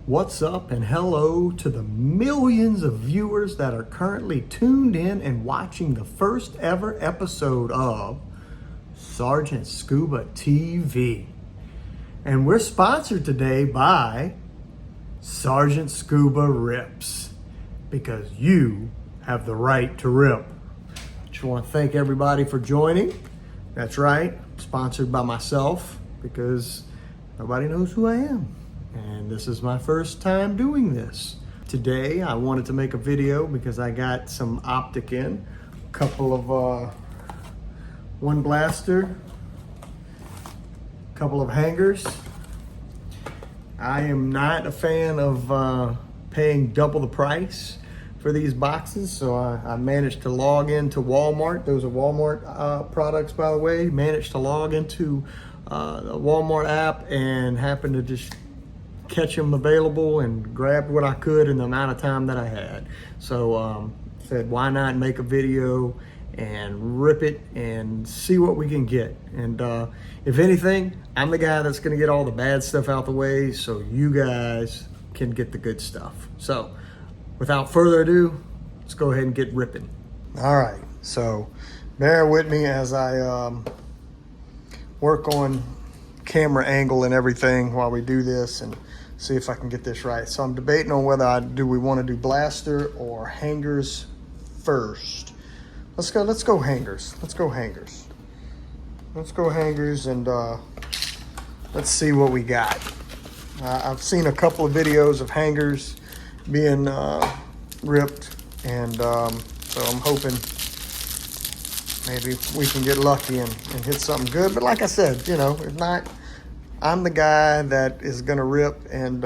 What's up, and hello to the millions of viewers that are currently tuned in and watching the first ever episode of Sergeant Scuba TV. And we're sponsored today by Sergeant Scuba Rips, because you have the right to rip. Just want to thank everybody for joining. That's right, sponsored by myself, because nobody knows who I am. And this is my first time doing this. Today I wanted to make a video because I got some Optic in. A couple of, one blaster, a couple of hangers. I am not a fan of paying double the price for these boxes, so I managed to log into Walmart. Those are Walmart products, by the way. Managed to log into the Walmart app and happened to just catch them available and grabbed what I could in the amount of time that I had. So said, why not make a video and rip it and see what we can get. And if anything, I'm the guy that's gonna get all the bad stuff out the way so you guys can get the good stuff. So without further ado, let's go ahead and get ripping. All right, so bear with me as I work on camera angle and everything while we do this and see if I can get this right. So I'm debating on whether we want to do blaster or hangers first. Let's go hangers. Let's go hangers and let's see what we got. I've seen a couple of videos of hangers being ripped, and so I'm hoping maybe we can get lucky and hit something good. But like I said, you know, if not, I'm the guy that is gonna rip and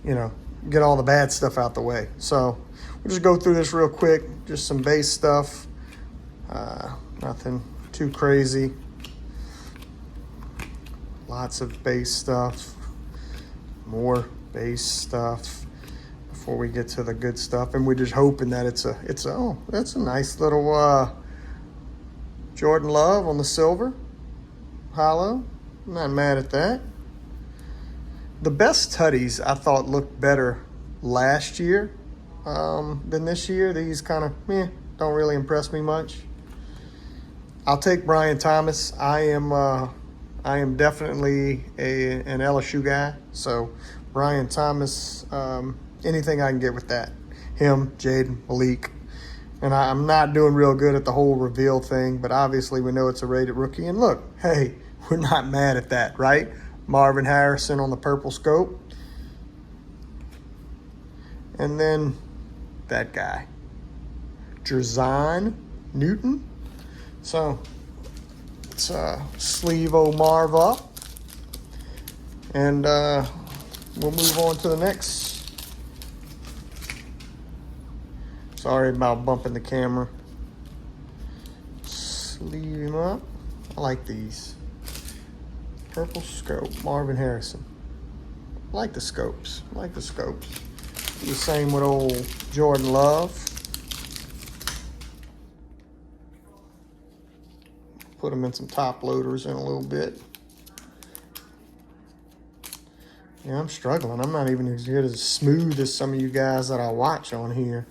you know, get all the bad stuff out the way. So we'll just go through this real quick, just some base stuff, nothing too crazy. Lots of base stuff, more base stuff before we get to the good stuff. And we're just hoping that oh, that's a nice little Jordan Love on the silver hollow. I'm not mad at that. The best tutties I thought looked better last year than this year. These kind of don't really impress me much. I'll take Brian Thomas. I am definitely an LSU guy, so Brian Thomas, anything I can get with that. Him, Jaden, Malik. And I'm not doing real good at the whole reveal thing, but obviously we know it's a rated rookie. And look, hey, we're not mad at that, right? Marvin Harrison on the purple scope. And then that guy, Jerzon Newton. So let's sleeve-o Marv up. And we'll move on to the next. Sorry about bumping the camera. Sleeve him up. I like these. Purple scope, Marvin Harrison. I like the scopes. The same with old Jordan Love. Put them in some top loaders in a little bit. Yeah, I'm struggling. I'm not even as good as smooth as some of you guys that I watch on here.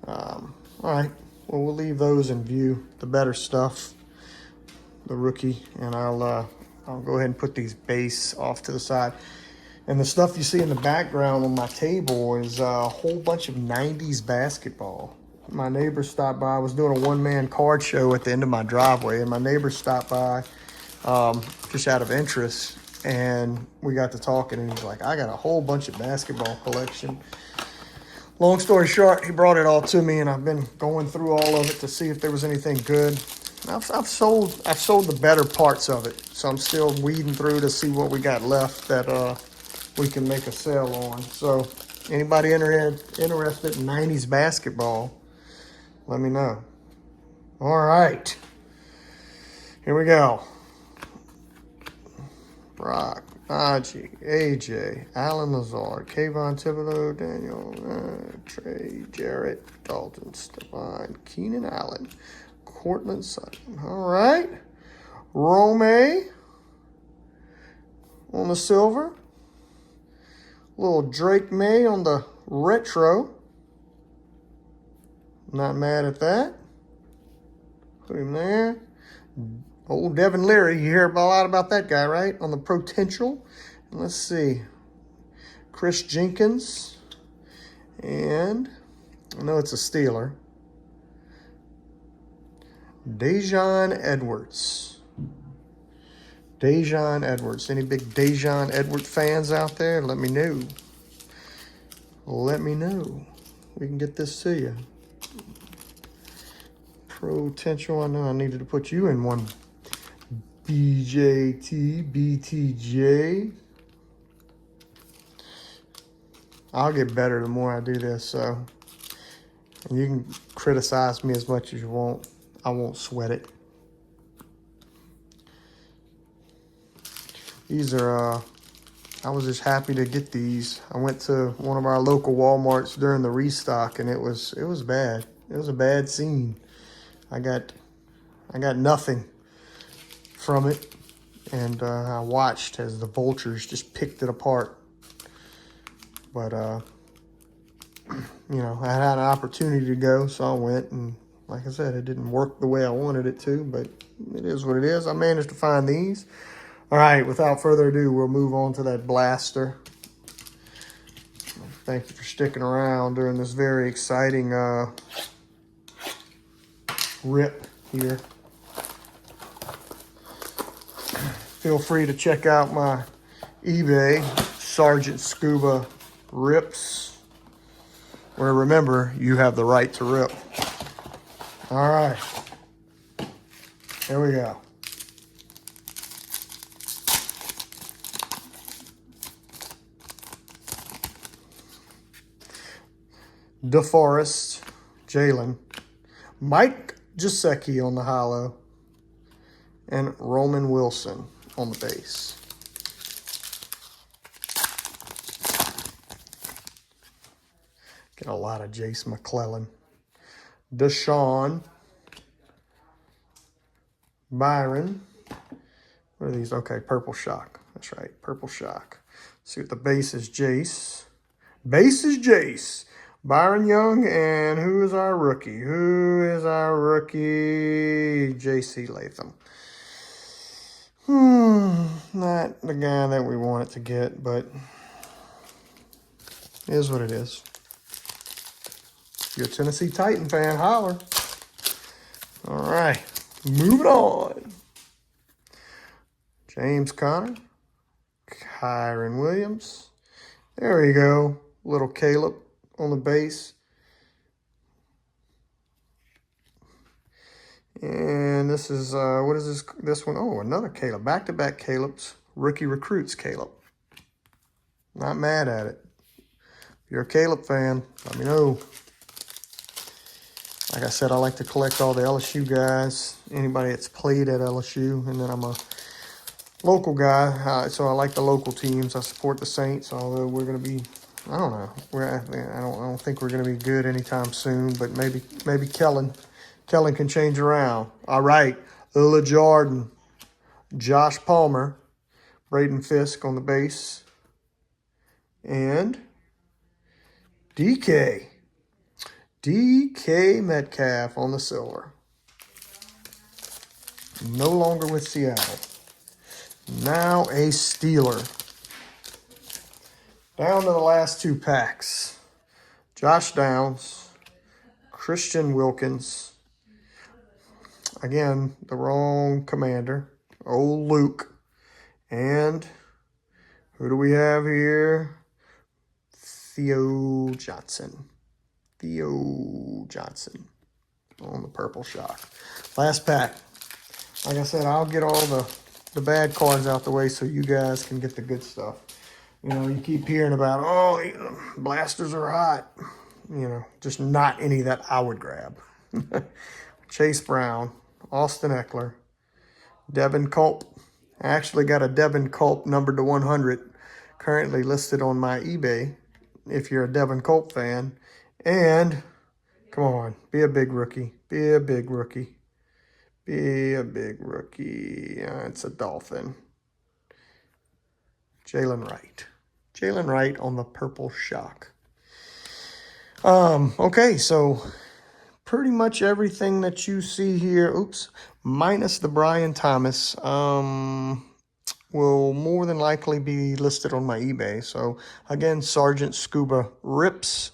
All right, well, we'll leave those in view. The better stuff, the rookie, and I'll go ahead and put these base off to the side. And the stuff you see in the background on my table is a whole bunch of 90s basketball. My neighbor stopped by. I was doing a one-man card show at the end of my driveway, and my neighbor stopped by just out of interest, and we got to talking, and he's like, I got a whole bunch of basketball collection. Long story short, he brought it all to me, and I've been going through all of it to see if there was anything good. I've sold the better parts of it, so I'm still weeding through to see what we got left that we can make a sale on. So anybody interested in 90s basketball, let me know. All right, here we go. Brock, Najee, AJ, Alan Lazard, Kayvon Thibodeau, Daniel, Trey, Jarrett, Dalton, Stephon, Keenan Allen, Cortland Sutton. All right. Rome on the silver. Little Drake May on the retro. Not mad at that. Put him there. Old Devin Leary. You hear a lot about that guy, right? On the potential. Let's see. Chris Jenkins. And I know it's a Steeler. Dejon Edwards. Dejon Edwards. Any big Dejon Edwards fans out there? Let me know. Let me know. We can get this to you. Potential. I know I needed to put you in one. BJT, BTJ. I'll get better the more I do this, so you can criticize me as much as you want. I won't sweat it. These are, I was just happy to get these. I went to one of our local Walmarts during the restock, and it was bad. It was a bad scene. I got nothing from it, and I watched as the vultures just picked it apart. But you know, I had an opportunity to go, so I went, and like I said, it didn't work the way I wanted it to, but it is what it is. I managed to find these. All right, without further ado, we'll move on to that blaster. Thank you for sticking around during this very exciting rip here. Feel free to check out my eBay, Sergeant Scuba Rips, where remember, you have the right to rip. All right, here we go. DeForest, Jalen, Mike Gesicki on the hollow, and Roman Wilson on the base. Get a lot of Jace McClellan. Deshaun, Byron. What are these? Okay, Purple Shock. That's right, Purple Shock. Let's see what the base is. Jace. Base is Jace. Byron Young, and who is our rookie? Who is our rookie? J.C. Latham. Not the guy that we wanted to get, but it is what it is. If you're a Tennessee Titan fan, holler. All right, moving on. James Conner, Kyron Williams. There we go. Little Caleb on the base. And this is, what is this one? Oh, another Caleb. Back-to-back Caleb's. Rookie recruits Caleb. Not mad at it. If you're a Caleb fan, let me know. Like I said, I like to collect all the LSU guys. Anybody that's played at LSU. And then I'm a local guy, so I like the local teams. I support the Saints, although we're going to be, I don't know. I don't think we're going to be good anytime soon, but maybe Kellen can change around. All right, Lilla Jordan, Josh Palmer, Braden Fisk on the base, and DK Metcalf on the silver. No longer with Seattle. Now a Steeler. Down to the last two packs. Josh Downs, Christian Wilkins. Again, the wrong commander. Old Luke. And who do we have here? Theo Johnson. Theo Johnson on the Purple Shock. Last pack. Like I said, I'll get all the bad cards out the way so you guys can get the good stuff. You know, you keep hearing about, oh, you know, blasters are hot. You know, just not any that I would grab. Chase Brown, Austin Eckler, Devin Culp. I actually got a Devin Culp numbered to 100 currently listed on my eBay if you're a Devin Culp fan. And, come on, be a big rookie. Be a big rookie. Be a big rookie. It's a Dolphin. Jalen Wright. Jalen Wright on the purple shock. Okay, so pretty much everything that you see here, oops, minus the Brian Thomas, will more than likely be listed on my eBay. So again, Sergeant Scuba Rips.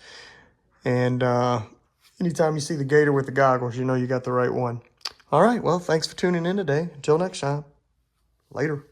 And anytime you see the gator with the goggles, you know you got the right one. All right, well, thanks for tuning in today. Until next time, later.